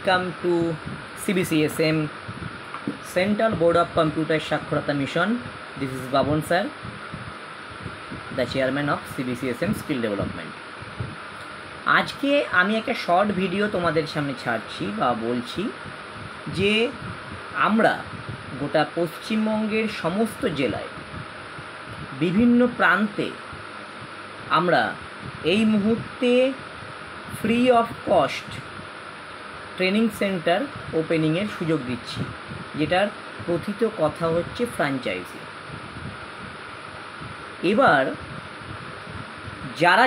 Welcome to CBCSM Central Board of Computer Saksharata Mission. This is Babon sir, the chairman of CBCSM Skill Development. আজকে আমি একটা short video তোমাদের সামনে ছাড়ছি বা বলছি যে আমরা গোটা পশ্চিমবঙ্গের সমস্ত জেলায় বিভিন্ন প্রান্তে আমরা এই মুহূর্তে free of cost training centre ওপেনিংয়ের সুযোগ দিচ্ছি, যেটার প্রথিত কথা হচ্ছে ফ্র্যাঞ্চাইজি। এবার যারা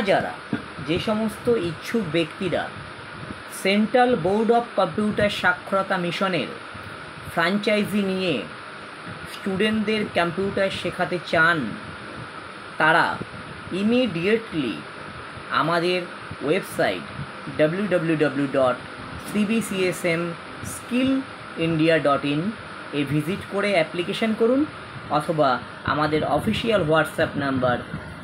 যে সমস্ত ইচ্ছুক ব্যক্তিরা সেন্ট্রাল বোর্ড অফ কম্পিউটার সাক্ষরতা মিশনের ফ্র্যাঞ্চাইজি নিয়ে স্টুডেন্টদের কম্পিউটার শেখাতে চান, তারা ইমিডিয়েটলি আমাদের ওয়েবসাইট www.cbcsmskillindia.in এ ভিজিট করে অ্যাপ্লিকেশন করুন, অথবা আমাদের অফিসিয়াল হোয়াটসঅ্যাপ নাম্বার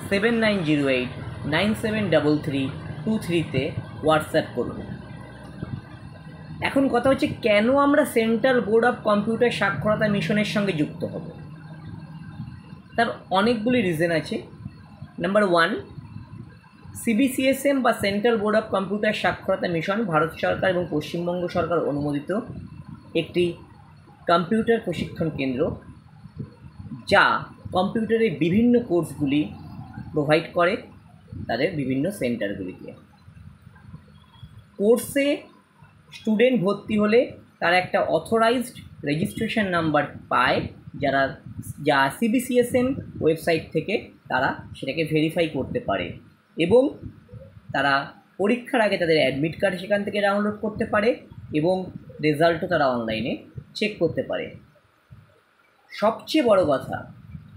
7908973323 হোয়াটসঅ্যাপ করুন। এখন কথা হচ্ছে, কেন আমরা সেন্ট্রাল বোর্ড অফ কম্পিউটার সাক্ষরতা মিশনের সঙ্গে যুক্ত হব? তার অনেকগুলি রিজন আছে। নাম্বার 1, CBCSM বা সেন্ট্রাল বোর্ড অফ কম্পিউটার সাক্ষরতা মিশন ভারত সরকার এবং পশ্চিমবঙ্গ সরকার অনুমোদিত একটি কম্পিউটার প্রশিক্ষণ কেন্দ্র, যা কম্পিউটারের বিভিন্ন কোর্সগুলি প্রোভাইড করে তাদের বিভিন্ন সেন্টারগুলিতে। কোর্সে স্টুডেন্ট ভর্তি হলে তারা একটা অথরাইজড রেজিস্ট্রেশন নাম্বার পায়, যা CBCSM ওয়েবসাইট থেকে তারা সেটাকে ভেরিফাই করতে পারে, এবং তারা পরীক্ষার আগে তাদের অ্যাডমিট কার্ড সেখান থেকে ডাউনলোড করতে পারে এবং রেজাল্টও তারা অনলাইনে চেক করতে পারে। সবচেয়ে বড় কথা,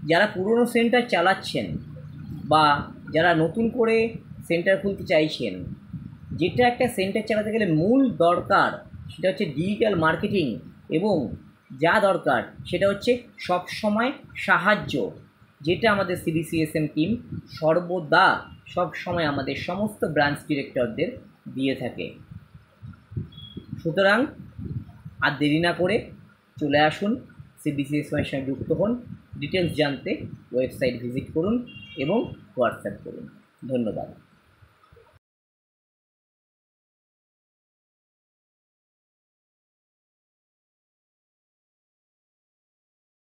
যারা পুরনো সেন্টার চালাচ্ছেন বা যারা নতুন করে সেন্টার খুলতে চাইছেন, যেটা একটা সেন্টার চালাতে গেলে মূল দরকার সেটা হচ্ছে ডিজিটাল মার্কেটিং, এবং যা দরকার সেটা হচ্ছে সবসময় সাহায্য, যেটা আমাদের CBCSM টিম সর্বদা সবসময় আমাদের সমস্ত ব্রাঞ্চ ডিরেক্টরদের দিয়ে থাকে। সুতরাং আর দেরি না করে চলে আসুন, CBCSM এর সঙ্গে যুক্ত হন। ডিটেলস জানতে ওয়েবসাইট ভিজিট করুন এবং হোয়াটসঅ্যাপ করুন। ধন্যবাদ।